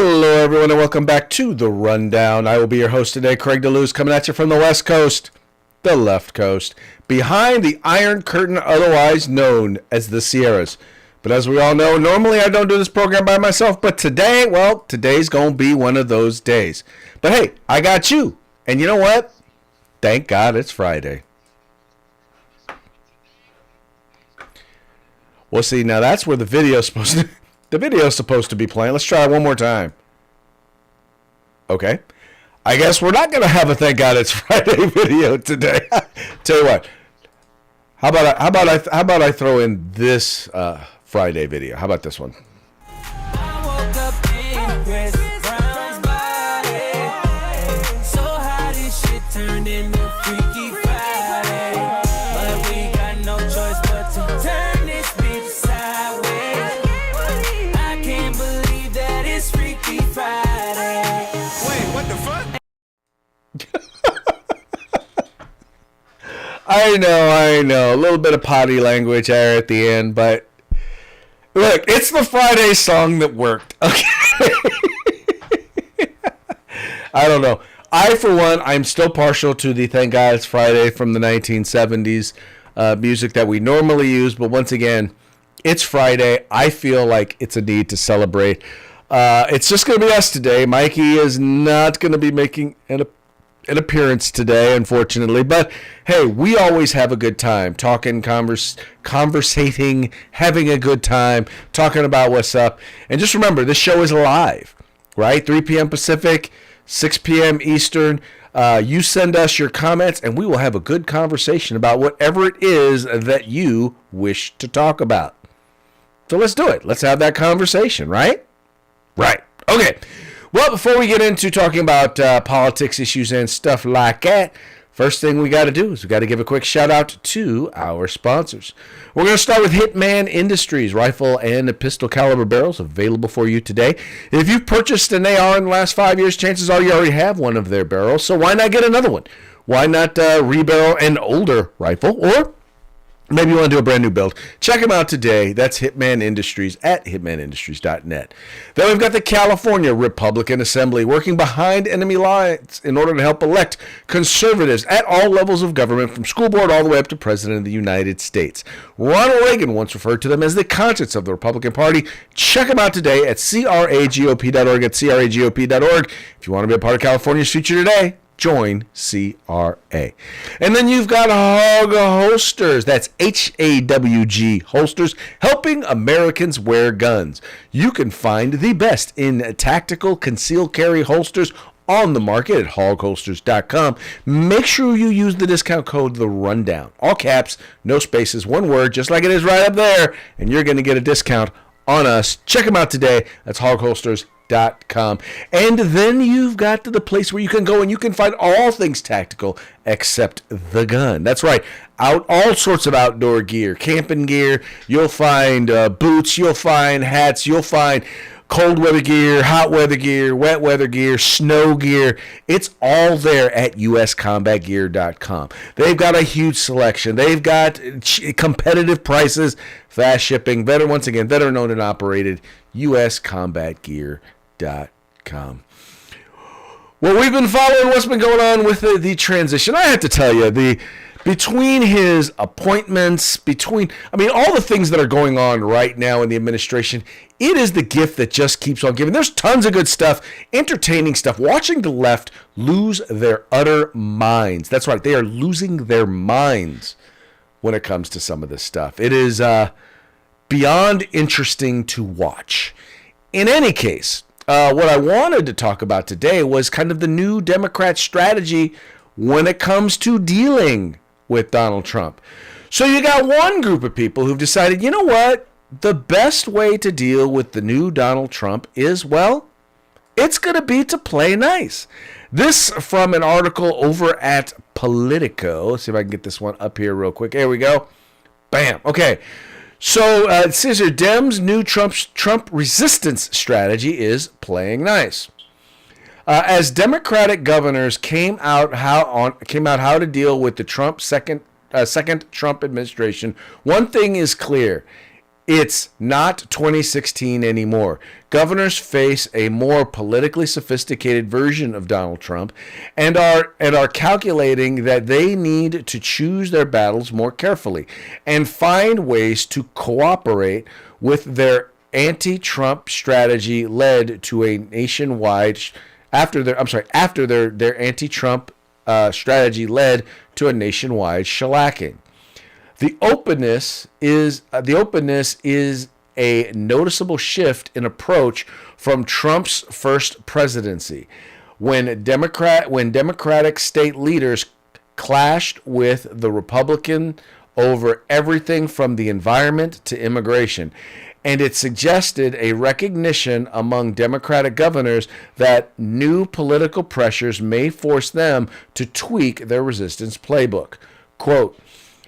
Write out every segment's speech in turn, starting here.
Hello, everyone, and welcome back to The Rundown. I will be your host today, Craig DeLuz, coming at you from the West Coast, the left coast, behind the Iron Curtain, otherwise known as the Sierras. But as we all know, normally I don't do this program by myself, but today, well, today's going to be one of those days. But hey, I got you. And you know what? Thank God it's Friday. Well, see, now that's where the video's supposed to be playing. Let's try it one more time. Okay. I guess we're not going to have a Thank God It's Friday video today. Tell you what. How about I throw in this Friday video? How about this one? I know. A little bit of potty language there at the end, but look, it's the Friday song that worked. Okay. I don't know. For one, I'm still partial to the Thank God It's Friday from the 1970s music that we normally use, but once again, it's Friday. I feel like it's a need to celebrate. It's just going to be us today. Mikey is not going to be making an appearance today, unfortunately, but hey, we always have a good time talking, conversating, having a good time, talking about what's up. And just remember, this show is live, right? 3 p.m. Pacific, 6 p.m. Eastern. You send us your comments and we will have a good conversation about whatever it is that you wish to talk about. So let's do it. Let's have that conversation, right? Right. Okay. Well, before we get into talking about politics issues and stuff like that, first thing we got to do is we got to give a quick shout out to our sponsors. We're going to start with Hitman Industries, rifle and pistol caliber barrels available for you today. If you've purchased an AR in the last 5 years, chances are you already have one of their barrels, so why not get another one? Why not rebarrel an older rifle, or maybe you want to do a brand new build. Check them out today. That's Hitman Industries at hitmanindustries.net. Then we've got the California Republican Assembly working behind enemy lines in order to help elect conservatives at all levels of government, from school board all the way up to President of the United States. Ronald Reagan once referred to them as the conscience of the Republican Party. Check them out today at cragop.org, at cragop.org. If you want to be a part of California's future today, join CRA. And then you've got Hog Holsters. That's HAWG Holsters, helping Americans wear guns. You can find the best in tactical concealed carry holsters on the market at hogholsters.com. Make sure you use the discount code The Rundown. All caps, no spaces, one word, just like it is right up there, and you're going to get a discount on us. Check them out today. That's hogholsters.com. And then you've got to the place where you can go and you can find all things tactical except the gun. That's right. All sorts of outdoor gear, camping gear. You'll find boots. You'll find hats. You'll find cold weather gear, hot weather gear, wet weather gear, snow gear. It's all there at uscombatgear.com. They've got a huge selection. They've got competitive prices, fast shipping, once again, veteran owned and operated, uscombatgear.com. Well, we've been following what's been going on with the transition. I have to tell you, between his appointments, all the things that are going on right now in the administration, it is the gift that just keeps on giving. There's tons of good stuff, entertaining stuff. Watching the left lose their utter minds. That's right, they are losing their minds when it comes to some of this stuff. It is beyond interesting to watch. In any case, what I wanted to talk about today was kind of the new Democrat strategy when it comes to dealing with Donald Trump. So you got one group of people who've decided, you know what? The best way to deal with the new Donald Trump is, well, it's going to be to play nice. This from an article over at Politico. Let's see if I can get this one up here real quick. Here we go. Bam. Okay. So it says here, Dems' new Trump resistance strategy is playing nice. As Democratic governors came out how to deal with the second Trump administration, one thing is clear: It's not 2016 anymore. Governors face a more politically sophisticated version of Donald Trump and are calculating that they need to choose their battles more carefully and find ways to cooperate with their anti-Trump strategy led to a nationwide after their anti-Trump strategy led to a nationwide shellacking. The openness is a noticeable shift in approach from Trump's first presidency, when Democratic state leaders clashed with the Republican over everything from the environment to immigration. And it suggested a recognition among Democratic governors that new political pressures may force them to tweak their resistance playbook. Quote,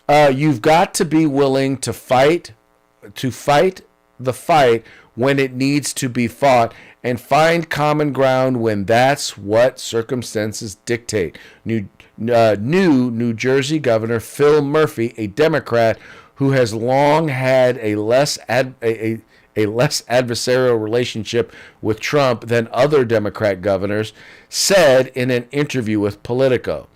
you've got to be willing to fight the fight when it needs to be fought and find common ground when that's what circumstances dictate. New New Jersey Governor Phil Murphy, a Democrat who has long had a less adversarial relationship with Trump than other Democrat governors, said in an interview with Politico.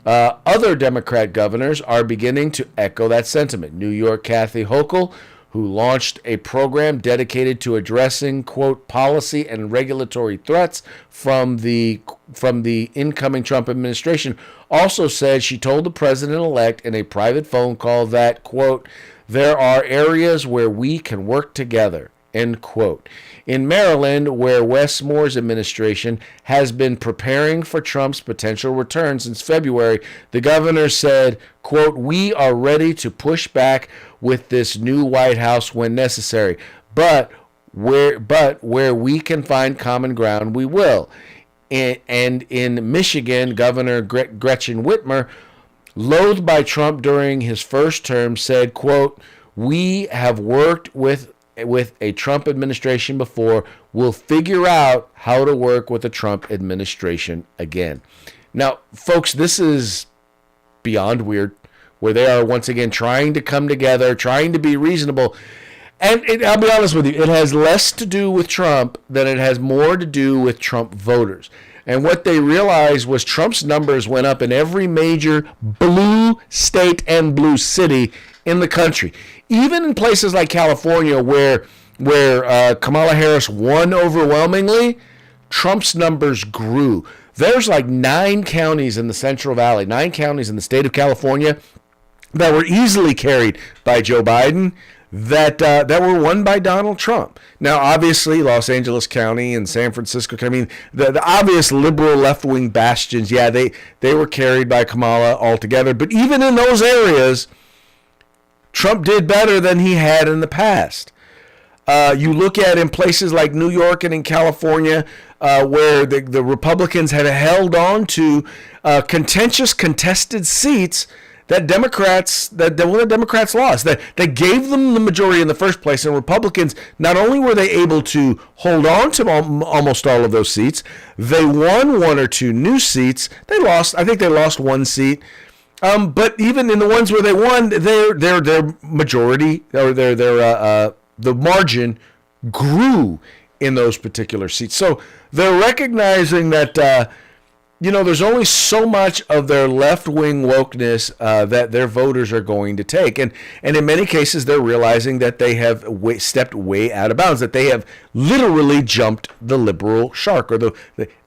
Other Democrat governors are beginning to echo that sentiment. New York Kathy Hochul, who launched a program dedicated to addressing, quote, policy and regulatory threats from the incoming Trump administration, also said she told the president-elect in a private phone call that, quote, there are areas where we can work together, end quote. In Maryland, where Wes Moore's administration has been preparing for Trump's potential return since February, the governor said, quote, we are ready to push back with this new White House when necessary, but where we can find common ground, we will. And in Michigan, Governor Gretchen Whitmer, loathed by Trump during his first term, said, quote, we have worked with a Trump administration before. We'll figure out how to work with the Trump administration again. Now, folks, this is beyond weird, where they are once again trying to come together, trying to be reasonable. And I'll be honest with you, it has less to do with Trump than it has more to do with Trump voters. And what they realized was Trump's numbers went up in every major blue state and blue city in the country. Even in places like California, where Kamala Harris won overwhelmingly, Trump's numbers grew. There's like 9 counties in the Central Valley, 9 counties in the state of California that were easily carried by Joe Biden, that were won by Donald Trump. Now, obviously, Los Angeles County and San Francisco County, I mean, the obvious liberal left-wing bastions, yeah, they were carried by Kamala altogether. But even in those areas, Trump did better than he had in the past. You look at in places like New York and in California, where the Republicans had held on to contentious, contested seats that the Democrats lost, that gave them the majority in the first place. And Republicans, not only were they able to hold on to almost all of those seats, they won 1 or 2 new seats. I think they lost 1 seat. But even in the ones where they won, their majority, or the margin grew in those particular seats. So they're recognizing that there's only so much of their left-wing wokeness that their voters are going to take. And in many cases, they're realizing that they have stepped way out of bounds, that they have literally jumped the liberal shark, or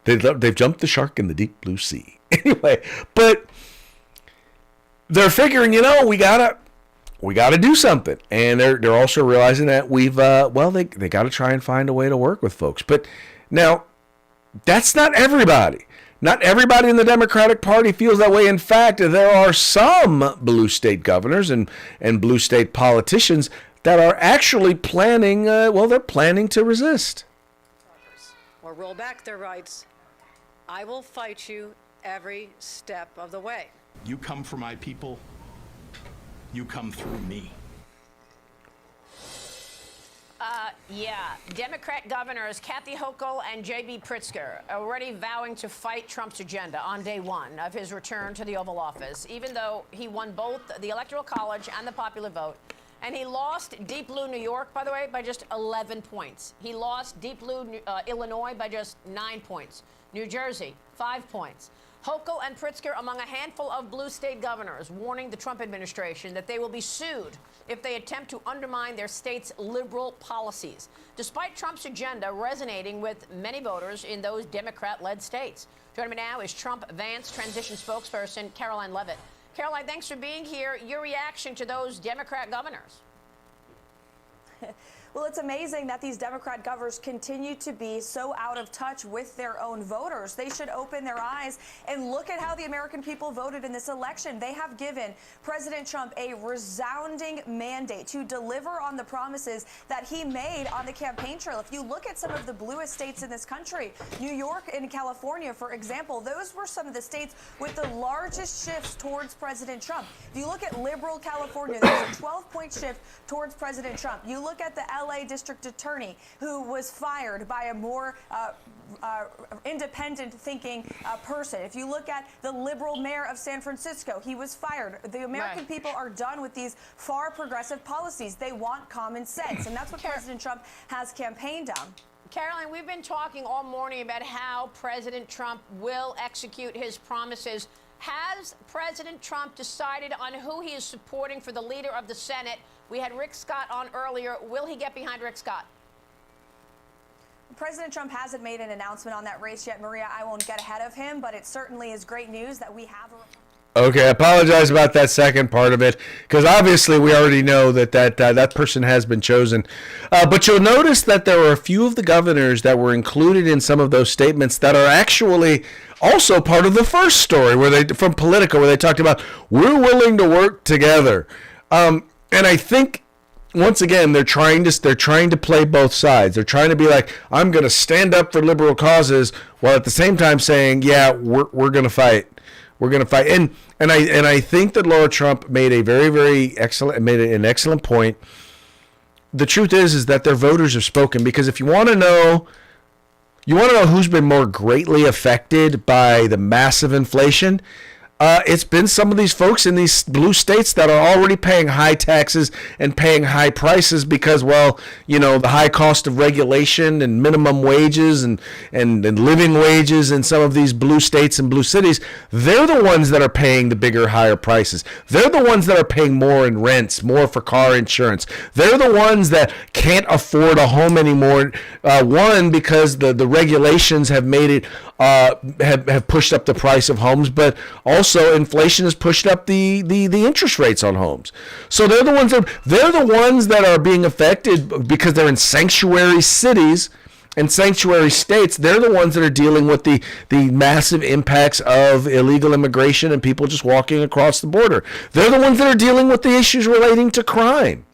they've jumped the shark in the deep blue sea. Anyway, but they're figuring, we gotta do something. And they're also realizing that they got to try and find a way to work with folks. But now, that's not everybody. Not everybody in the Democratic Party feels that way. In fact, there are some blue state governors and blue state politicians that are actually planning, they're planning to resist. Or roll back their rights. I will fight you every step of the way. You come for my people, you come through me. Democrat governors Kathy Hochul and J.B. Pritzker are already vowing to fight Trump's agenda on day 1 of his return to the Oval Office. Even though he won both the Electoral College and the popular vote, And he lost Deep Blue New York, by the way, by just 11 points. He lost Deep Blue Illinois by just 9 points. New Jersey, 5 points. Hochul and Pritzker among a handful of blue state governors warning the Trump administration that they will be sued if they attempt to undermine their state's liberal policies, despite Trump's agenda resonating with many voters in those Democrat-led states. Joining me now is Trump-Vance transition spokesperson Caroline Leavitt. Caroline, thanks for being here. Your reaction to those Democrat governors? Well, it's amazing that these Democrat governors continue to be so out of touch with their own voters. They should open their eyes and look at how the American people voted in this election. They have given President Trump a resounding mandate to deliver on the promises that he made on the campaign trail. If you look at some of the bluest states in this country, New York and California, for example, those were some of the states with the largest shifts towards President Trump. If you look at liberal California, there's a 12-point shift towards President Trump. You look at the LA district attorney who was fired by a more independent thinking person. If you look at the liberal mayor of San Francisco, he was fired. The American people are done with these far progressive policies. They want common sense, and that's what President Trump has campaigned on. Caroline, we've been talking all morning about how President Trump will execute his promises. Has President Trump decided on who he is supporting for the leader of the Senate? We had Rick Scott on earlier. Will he get behind Rick Scott? President Trump hasn't made an announcement on that race yet, Maria. I won't get ahead of him, but it certainly is great news that we have a Okay, I apologize about that second part of it, because obviously we already know that person has been chosen. But you'll notice that there were a few of the governors that were included in some of those statements that are actually also part of the first story from Politico, where they talked about we're willing to work together. And I think once again they're trying to play both sides. They're trying to be like, I'm going to stand up for liberal causes, while at the same time saying, yeah, we're going to fight. We're going to fight. And I think that Laura Trump made an excellent point. The truth is that their voters have spoken, because if you want to know who's been more greatly affected by the massive inflation, it's been some of these folks in these blue states that are already paying high taxes and paying high prices because, well, the high cost of regulation and minimum wages and living wages in some of these blue states and blue cities. They're the ones that are paying the bigger, higher prices. They're the ones that are paying more in rents, more for car insurance. They're the ones that can't afford a home anymore. One, because the regulations have made it have pushed up the price of homes, but also inflation has pushed up the interest rates on homes. So they're the ones that are being affected because they're in sanctuary cities and sanctuary states. They're the ones that are dealing with the massive impacts of illegal immigration and people just walking across the border. They're the ones that are dealing with the issues relating to crime.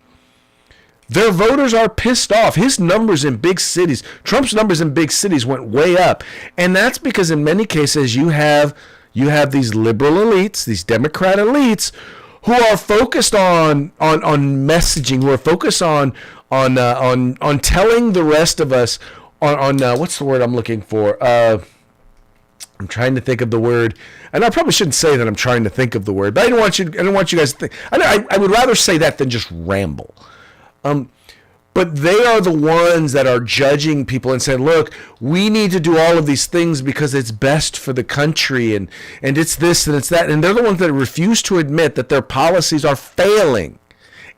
Their voters are pissed off. His numbers in big cities, Trump's numbers in big cities went way up. And that's because in many cases you have these liberal elites, these Democrat elites, who are focused on messaging, who are focused on telling the rest of us on what's the word I'm looking for? I'm trying to think of the word, and I probably shouldn't say that I'm trying to think of the word, but I don't want you guys to think. I would rather say that than just ramble. But they are the ones that are judging people and saying, look, we need to do all of these things because it's best for the country, and it's this and it's that. And they're the ones that refuse to admit that their policies are failing.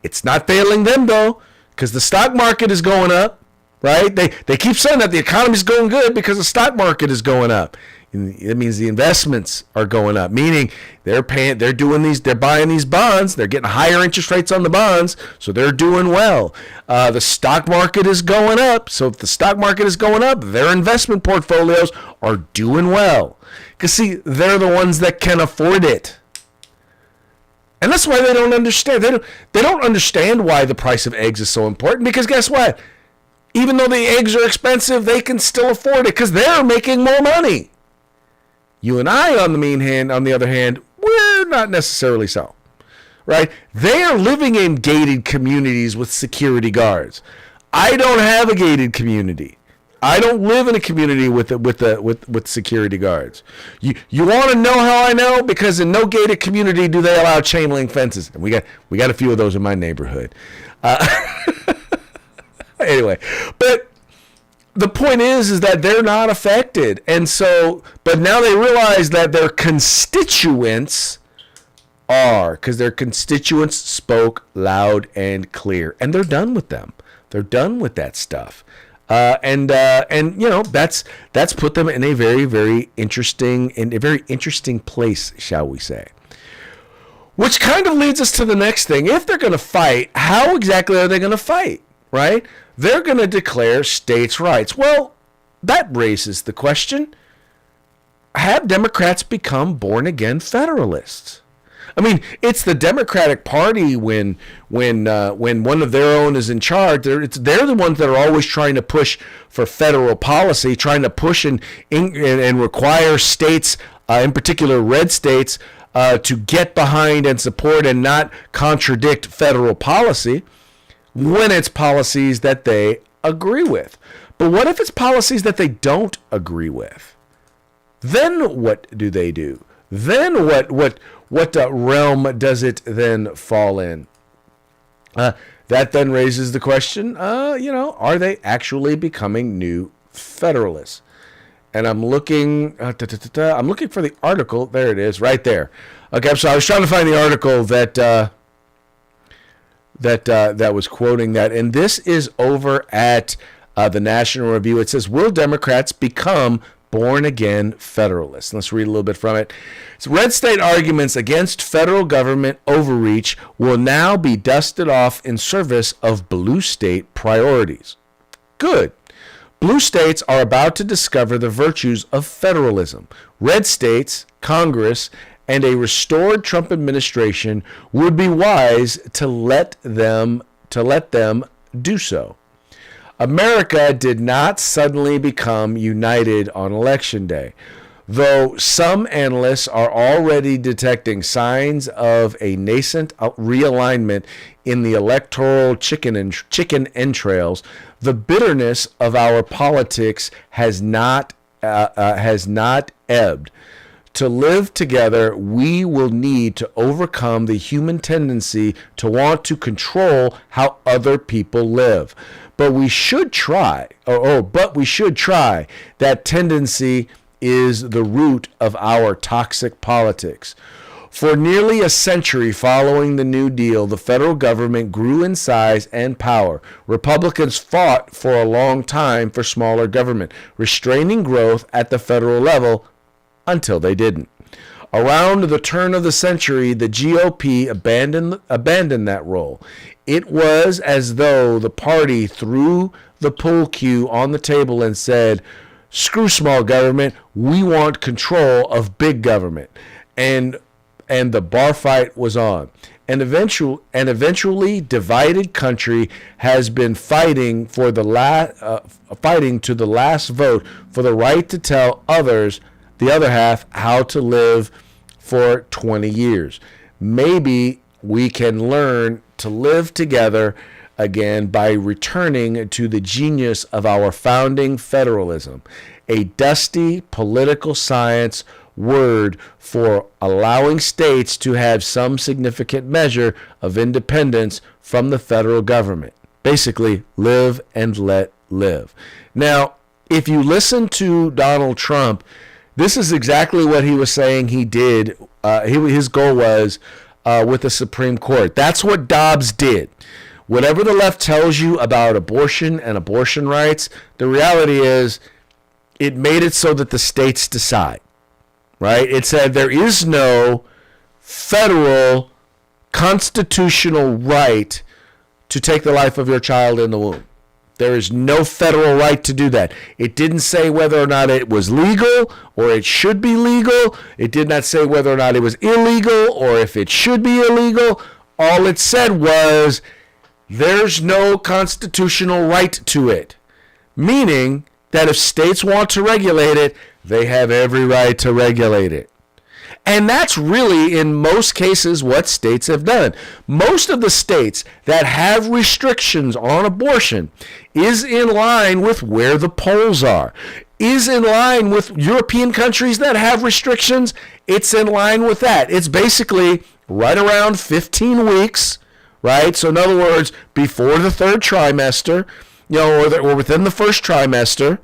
It's not failing them, though, because the stock market is going up, right? They keep saying that the economy is going good because the stock market is going up. It means the investments are going up, meaning they're buying these bonds, they're getting higher interest rates on the bonds, so they're doing well. The stock market is going up, so if the stock market is going up, their investment portfolios are doing well. Because see, they're the ones that can afford it. And that's why they don't understand. They don't understand why the price of eggs is so important, because guess what? Even though the eggs are expensive, they can still afford it because they're making more money. You and I, on the other hand, we're not necessarily so, right? They are living in gated communities with security guards. I don't have a gated community. I don't live in a community with security guards. You want to know how I know? Because in no gated community do they allow chain link fences, and we got a few of those in my neighborhood. Anyway, but the point is that they're not affected, and so, but now they realize that their constituents are, because their constituents spoke loud and clear, and they're done with them. They're done with that stuff. And you know, that's put them in a very interesting place, shall we say? Which kind of leads us to the next thing. If they're going to fight, how exactly are they going to fight? Right? They're going to declare states' rights. Well, that raises the question: have Democrats become born again Federalists? I mean, it's the Democratic Party when one of their own is in charge. They're the ones that are always trying to push for federal policy, trying to push and require states, in particular red states, to get behind and support and not contradict federal policy when it's policies that they agree with. But what if it's policies that they don't agree with? Then what do they do? Then what realm does it then fall in? That then raises the question, are they actually becoming new Federalists? And I'm looking, I'm looking for the article. There it is, right there. Okay, so I was trying to find the article that was quoting that, and this is over at the National Review. It says, "Will Democrats become born-again Federalists?" Let's read a little bit from it. So, red state arguments against federal government overreach will now be dusted off in service of blue state priorities. Good. Blue states are about to discover the virtues of federalism. Red states, Congress, and a restored Trump administration would be wise to let them do so. America did not suddenly become united on Election Day, though some analysts are already detecting signs of a nascent realignment in the electoral chicken entrails. The bitterness of our politics has not ebbed. To live together, we will need to overcome the human tendency to want to control how other people live. But we should try. That tendency is the root of our toxic politics. For nearly a century following the New Deal, the federal government grew in size and power. Republicans fought for a long time for smaller government, restraining growth at the federal level until they didn't. Around the turn of the century, the GOP abandoned that role. It was as though the party threw the pool cue on the table and said, "Screw small government, we want control of big government." And the bar fight was on. And eventually, divided country has been fighting to the last vote for the right to tell others, the other half, how to live for 20 years. Maybe we can learn to live together again by returning to the genius of our founding federalism, a dusty political science word for allowing states to have some significant measure of independence from the federal government. Basically, live and let live. Now, if you listen to Donald Trump, this is exactly what he was saying he did. His goal was with the Supreme Court. That's what Dobbs did. Whatever the left tells you about abortion and abortion rights, the reality is it made it so that the states decide. Right? It said there is no federal constitutional right to take the life of your child in the womb. There is no federal right to do that. It didn't say whether or not it was legal or it should be legal. It did not say whether or not it was illegal or if it should be illegal. All it said was there's no constitutional right to it. Meaning that if states want to regulate it, they have every right to regulate it. And that's really, in most cases, what states have done. Most of the states that have restrictions on abortion is in line with where the polls are, is in line with European countries that have restrictions. It's in line with that. It's basically right around 15 weeks, right? So in other words, before the third trimester, or within the first trimester,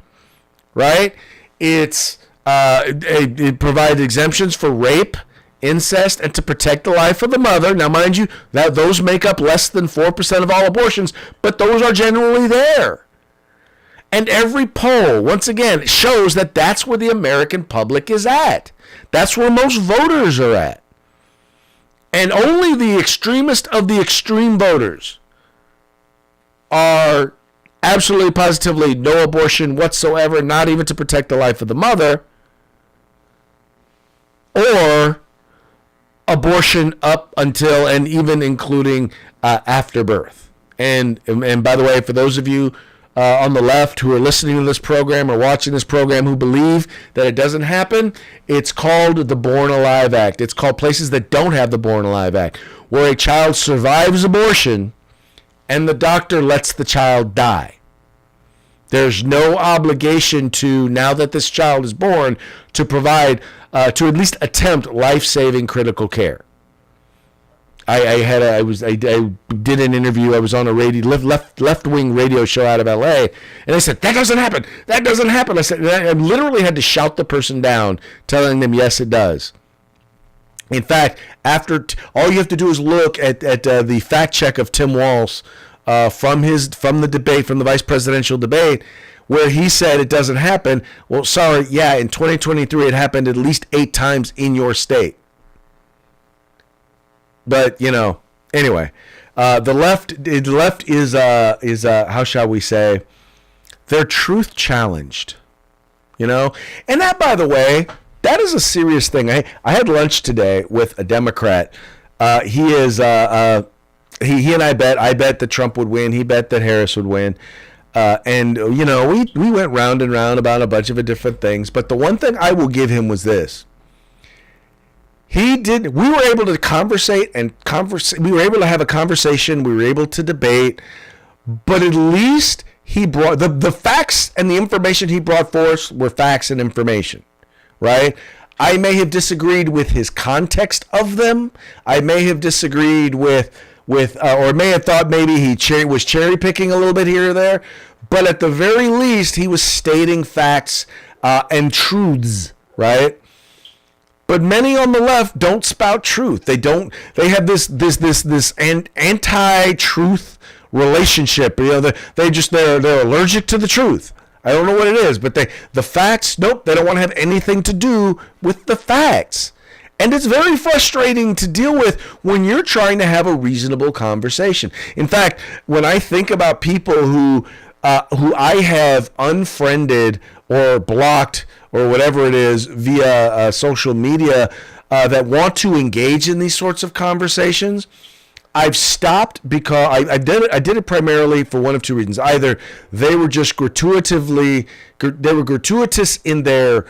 right? It provides exemptions for rape, incest, and to protect the life of the mother. Now, mind you, that those make up less than 4% of all abortions, but those are generally there. And every poll, once again, shows that that's where the American public is at. That's where most voters are at. And only the extremist of the extreme voters are absolutely positively no abortion whatsoever, not even to protect the life of the mother, or abortion up until and even including after birth. And by the way, for those of you on the left who are listening to this program or watching this program who believe that it doesn't happen, it's called the Born Alive Act. It's called places that don't have the Born Alive Act, where a child survives abortion and the doctor lets the child die. There's no obligation to, now that this child is born, to provide, to at least attempt life-saving critical care. I did an interview. I was on a left-wing radio show out of LA, and they said, that doesn't happen. That doesn't happen. I said, I literally had to shout the person down, telling them, yes, it does. In fact, all you have to do is look at the fact check of Tim Walz from the vice presidential debate, where he said it doesn't happen. Well, sorry, yeah, in 2023 it happened at least 8 times in your state. But anyway, the left is how shall we say, they're truth challenged, and that, by the way, that is a serious thing. I had lunch today with a Democrat. He is he and I bet that Trump would win. He bet that Harris would win. And we went round and round about a bunch of different things. But the one thing I will give him was this. We were able to we were able to have a conversation. We were able to debate. But at least he brought the facts, and the information he brought forth were facts and information, right? I may have disagreed with his context of them. I may have disagreed with or may have thought maybe he was cherry picking a little bit here or there. But at the very least, he was stating facts and truths, right? But many on the left don't spout truth. They have this anti-truth relationship. They're allergic to the truth. I don't know what it is, but the facts, nope, they don't want to have anything to do with the facts. And it's very frustrating to deal with when you're trying to have a reasonable conversation. In fact, when I think about people who I have unfriended or blocked or whatever it is via social media that want to engage in these sorts of conversations, I've stopped because I did it primarily for one of two reasons. Either they were just gratuitous in their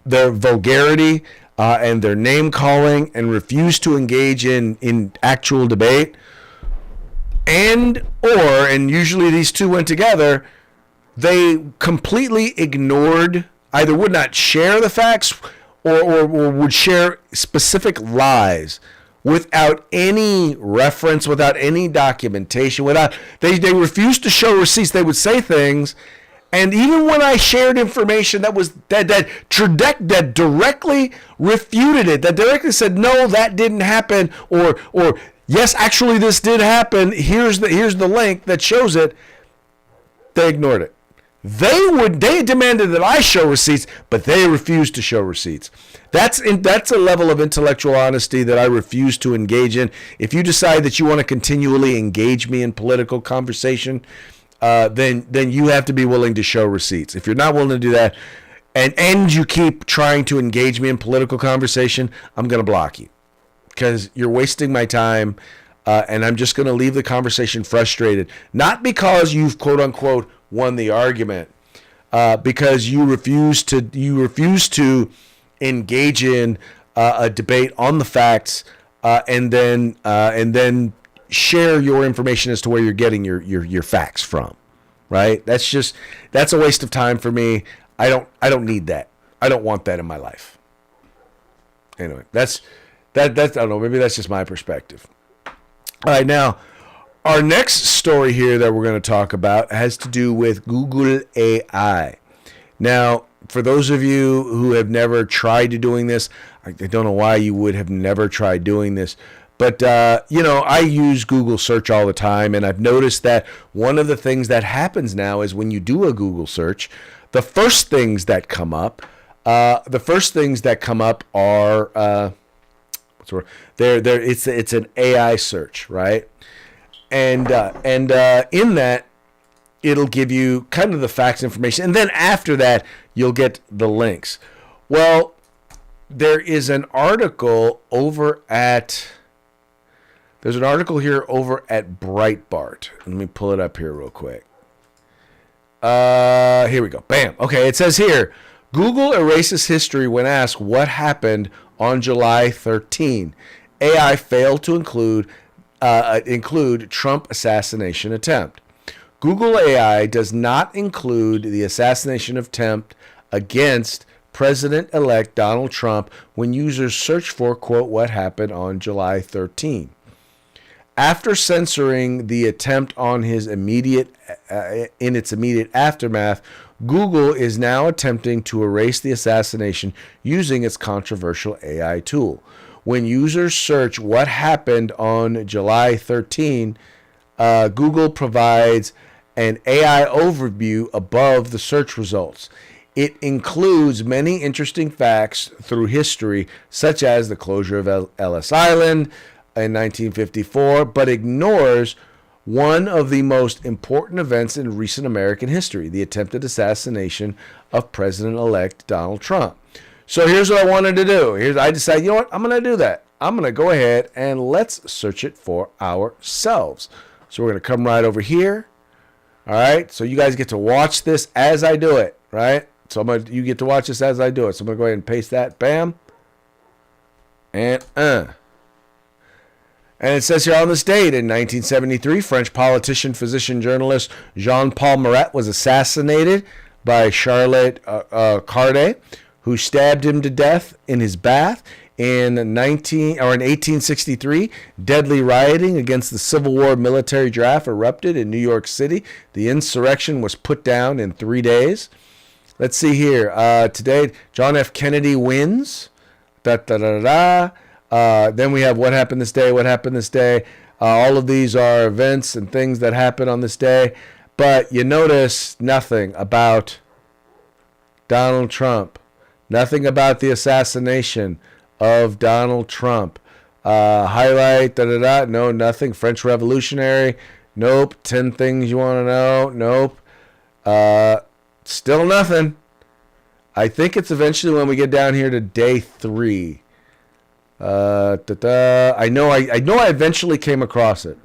vulgarity and their name calling, and refused to engage in actual debate, and usually these two went together. They completely ignored, either would not share the facts or would share specific lies without any reference, without any documentation, they refused to show receipts. They would say things, and even when I shared information that directly refuted it, that directly said, no, that didn't happen, or yes, actually this did happen, here's the link that shows it, they ignored it. They demanded that I show receipts, but they refused to show receipts. That's a level of intellectual honesty that I refuse to engage in. If you decide that you want to continually engage me in political conversation, then you have to be willing to show receipts. If you're not willing to do that, and you keep trying to engage me in political conversation, I'm going to block you, because you're wasting my time, and I'm just going to leave the conversation frustrated. Not because you've quote unquote won the argument, because you refuse to engage in a debate on the facts, and then share your information as to where you're getting your facts from. Right? That's a waste of time for me. I don't need that. I don't want that in my life. Anyway, that's I don't know, maybe that's just my perspective. All right, now our next story here that we're going to talk about has to do with Google AI. Now, for those of you who have never tried doing this, I don't know why you would have never tried doing this, but I use Google search all the time, and I've noticed that one of the things that happens now is when you do a Google search, the first things that come up are it's an AI search, right? And in that, it'll give you kind of the facts information, and then after that, you'll get the links. Well, there is an article There's an article here over at Breitbart. Let me pull it up here real quick. Here we go. Bam. Okay, it says here, Google erases history when asked what happened on July 13. AI failed to include Trump assassination attempt. Google AI does not include the assassination attempt against President-elect Donald Trump when users search for, quote, what happened on July 13. After censoring the attempt on his in its immediate aftermath, Google is now attempting to erase the assassination using its controversial AI tool. When users search what happened on July 13, Google provides an AI overview above the search results. It includes many interesting facts through history, such as the closure of Ellis Island in 1954, but ignores one of the most important events in recent American history, the attempted assassination of President-elect Donald Trump. So here's what I wanted to do. I decided, you know what? I'm going to do that. I'm going to go ahead and let's search it for ourselves. So we're going to come right over here. All right. So you guys get to watch this as I do it, right? So you get to watch this as I do it. So I'm going to go ahead and paste that. Bam. And it says here on this date, in 1973, French politician, physician, journalist Jean-Paul Marat was assassinated by Charlotte Corday, who stabbed him to death in his bath. In 1863, deadly rioting against the Civil War military draft erupted in New York City. The insurrection was put down in 3 days. Let's see here. Today, John F. Kennedy wins. Then we have what happened this day, what happened this day. All of these are events and things that happen on this day. But you notice nothing about Donald Trump. Nothing about the assassination of Donald Trump. Highlight, no, nothing. French Revolutionary, nope. 10 things you want to know, nope. Still nothing. I think it's eventually when we get down here to day 3. I know I eventually came across it.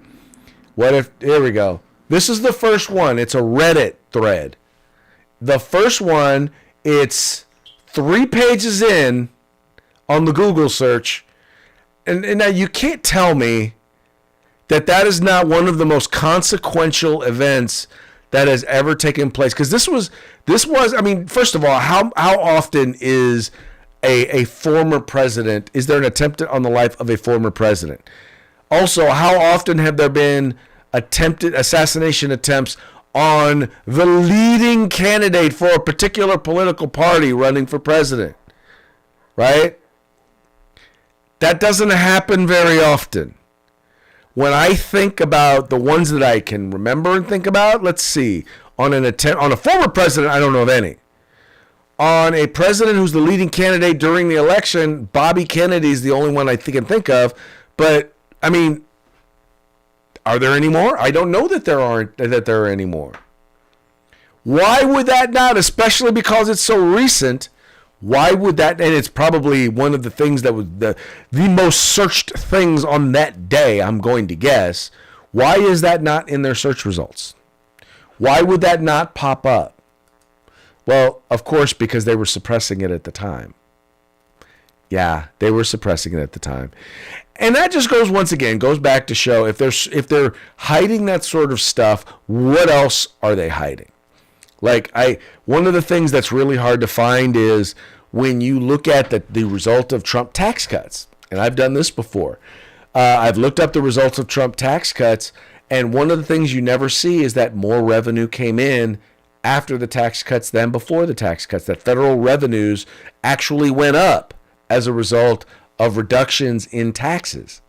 What if, here we go. This is the first one. It's a Reddit thread. The first one, it's 3 pages in on the Google search. And now you can't tell me that is not one of the most consequential events that has ever taken place. Because this was, I mean, first of all, how often is a former president, is there an attempt on the life of a former president? Also, how often have there been attempted assassination attempts on the leading candidate for a particular political party running for president? Right? That doesn't happen very often. When I think about the ones that I can remember and think about, let's see, on a former president, I don't know of any. On a president who's the leading candidate during the election, Bobby Kennedy is the only one I can think of. But I mean, are there any more? I don't know that there are any more. Why would that not? Especially because it's so recent. Why would that? And it's probably one of the things that was the most searched things on that day, I'm going to guess. Why is that not in their search results? Why would that not pop up? Well, of course, because they were suppressing it at the time. Yeah, they were suppressing it at the time. And that just goes back to show if they're hiding that sort of stuff, what else are they hiding? One of the things that's really hard to find is when you look at the result of Trump tax cuts. And I've done this before. I've looked up the results of Trump tax cuts, and one of the things you never see is that more revenue came in after the tax cuts than before the tax cuts. That federal revenues actually went up as a result of reductions in taxes.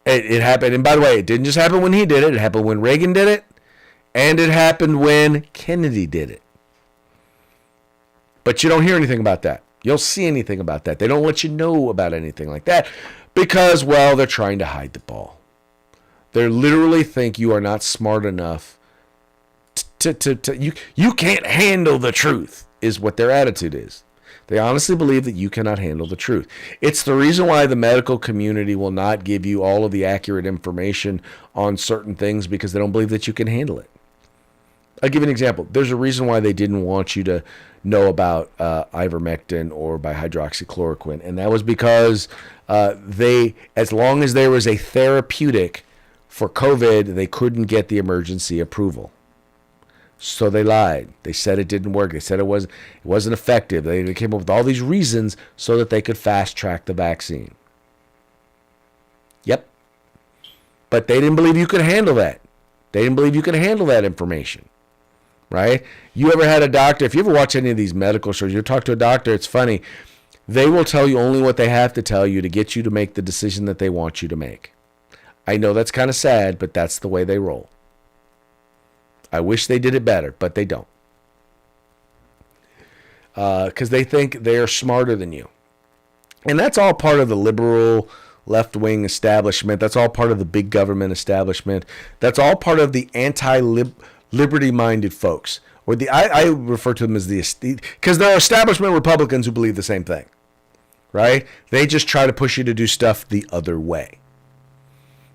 It happened, and by the way, it didn't just happen when he did it. It happened when Reagan did it, and it happened when Kennedy did it. But you don't hear anything about that. You don't see anything about that. They don't let you know about anything like that because, well, they're trying to hide the ball. They literally think you are not smart enough you can't handle the truth is what their attitude is. They honestly believe that you cannot handle the truth. It's the reason why the medical community will not give you all of the accurate information on certain things because they don't believe that you can handle it. I'll give you an example. There's a reason why they didn't want you to know about ivermectin or hydroxychloroquine, and that was because as long as there was a therapeutic for COVID, they couldn't get the emergency approval. So they lied. They said it didn't work. They said it wasn't effective. They came up with all these reasons so that they could fast track the vaccine. Yep. But they didn't believe you could handle that. They didn't believe you could handle that information. Right? You ever had a doctor, if you ever watch any of these medical shows, you talk to a doctor, it's funny. They will tell you only what they have to tell you to get you to make the decision that they want you to make. I know that's kind of sad, but that's the way they roll. I wish they did it better, but they don't. Because they think they're smarter than you. And that's all part of the liberal left-wing establishment. That's all part of the big government establishment. That's all part of the liberty-minded folks. Or I refer to them as because there are establishment Republicans who believe the same thing. Right? They just try to push you to do stuff the other way.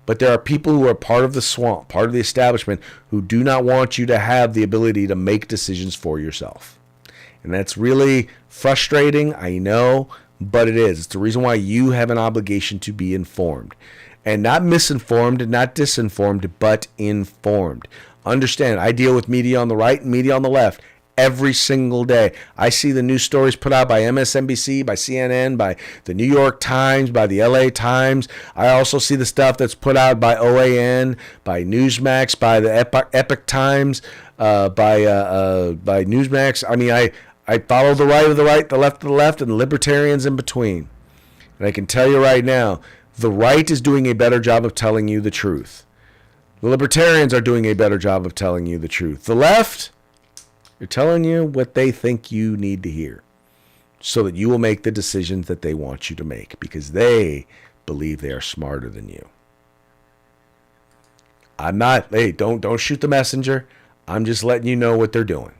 But there are people who are part of the swamp, part of the establishment, who do not want you to have the ability to make decisions for yourself. And that's really frustrating, I know, but it is. It's the reason why you have an obligation to be informed. And not misinformed, not disinformed, but informed. Understand, I deal with media on the right and media on the left every single day. I see the news stories put out by MSNBC, by CNN, by the New York Times, by the LA Times. I also see the stuff that's put out by OAN, by Newsmax, by the Epic Times, by Newsmax. I mean, I follow the right of the right, the left of the left, and the libertarians in between. And I can tell you right now, the right is doing a better job of telling you the truth. The libertarians are doing a better job of telling you the truth. The left, they're telling you what they think you need to hear so that you will make the decisions that they want you to make because they believe they are smarter than you. I'm not, hey, don't shoot the messenger. I'm just letting you know what they're doing.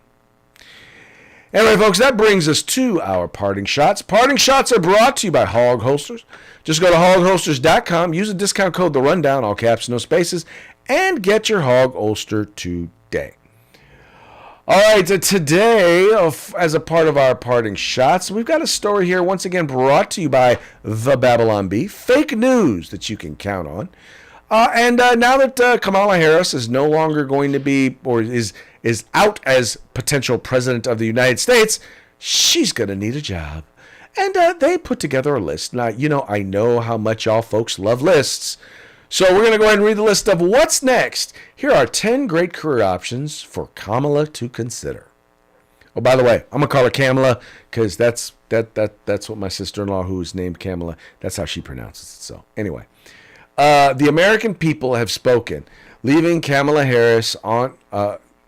Anyway, folks, that brings us to our parting shots. Parting shots are brought to you by Hog Holsters. Just go to hogholsters.com, use the discount code The Rundown, all caps, no spaces, and get your hog holster today. All right, today, as a part of our parting shots, we've got a story here, once again, brought to you by The Babylon Bee, fake news that you can count on. And now that Kamala Harris is no longer going to be, or is out as potential president of the United States, she's going to need a job. And they put together a list. Now, I know how much y'all folks love lists. So we're going to go ahead and read the list of what's next. Here are 10 great career options for Kamala to consider. Oh, by the way, I'm going to call her Kamala because that's what my sister-in-law, who is named Kamala, that's how she pronounces it. So anyway, the American people have spoken, leaving Kamala Harris on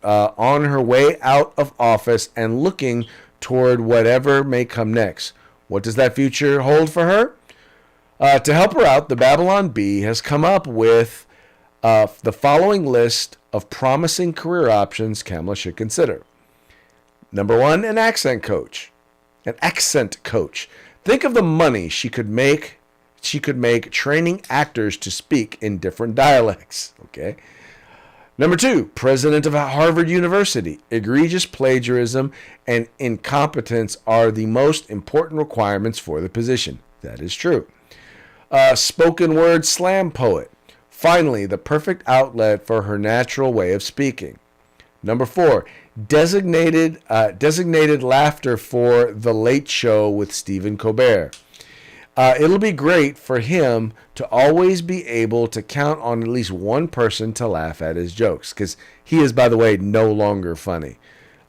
her way out of office and looking toward whatever may come next. What does that future hold for her? To help her out, the Babylon Bee has come up with the following list of promising career options Kamala should consider. Number 1, an accent coach. An accent coach. Think of the money she could make training actors to speak in different dialects. Okay. Number 2, president of Harvard University. Egregious plagiarism and incompetence are the most important requirements for the position. That is true. Spoken word slam poet. Finally, the perfect outlet for her natural way of speaking. Number 4, designated laughter for The Late Show with Stephen Colbert. It'll be great for him to always be able to count on at least one person to laugh at his jokes, because he is, by the way, no longer funny.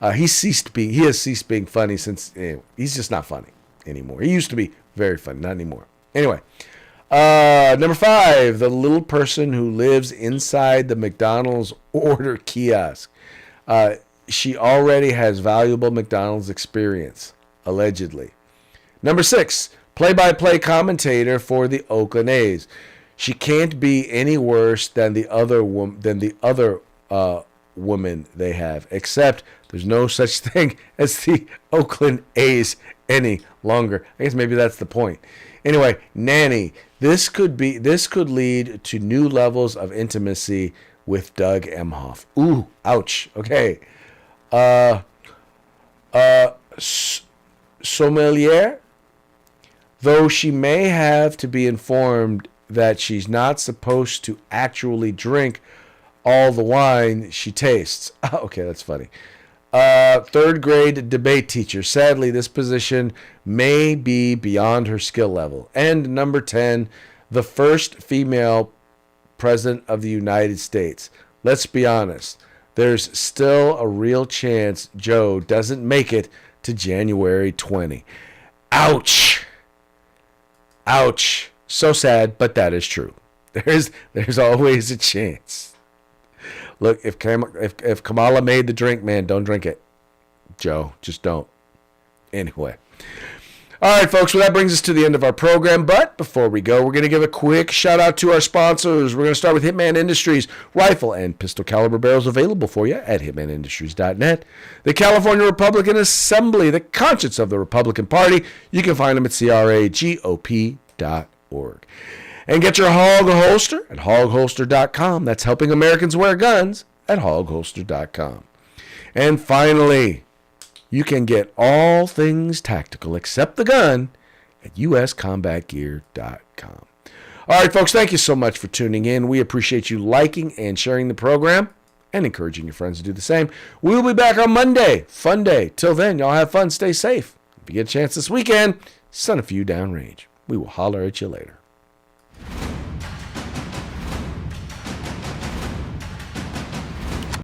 He has ceased being funny since he's just not funny anymore. He used to be very funny, not anymore. Anyway, number 5, the little person who lives inside the McDonald's order kiosk. She already has valuable McDonald's experience, allegedly. Number 6, play-by-play commentator for the Oakland A's. She can't be any worse than the other woman they have, except there's no such thing as the Oakland A's any longer. I guess maybe that's the point. Anyway, nanny. This could lead to new levels of intimacy with Doug Emhoff. Ooh, ouch. Okay. Sommelier. Though she may have to be informed that she's not supposed to actually drink all the wine she tastes. Okay, that's funny. 3rd grade debate teacher. Sadly, this position may be beyond her skill level. And number 10, the first female president of the United States. Let's be honest. There's still a real chance Joe doesn't make it to January 20. Ouch. Ouch. So sad, but that is true. There's always a chance. Look, if Kamala made the drink, man, don't drink it. Joe, just don't. Anyway. All right, folks, well, that brings us to the end of our program. But before we go, we're going to give a quick shout out to our sponsors. We're going to start with Hitman Industries. Rifle and pistol caliber barrels available for you at hitmanindustries.net. The California Republican Assembly, the conscience of the Republican Party. You can find them at cragop.org. And get your hog holster at hogholster.com. That's helping Americans wear guns at hogholster.com. And finally, you can get all things tactical except the gun at uscombatgear.com. All right, folks, thank you so much for tuning in. We appreciate you liking and sharing the program and encouraging your friends to do the same. We'll be back on Monday. Fun day. Till then, y'all have fun. Stay safe. If you get a chance this weekend, send a few downrange. We will holler at you later.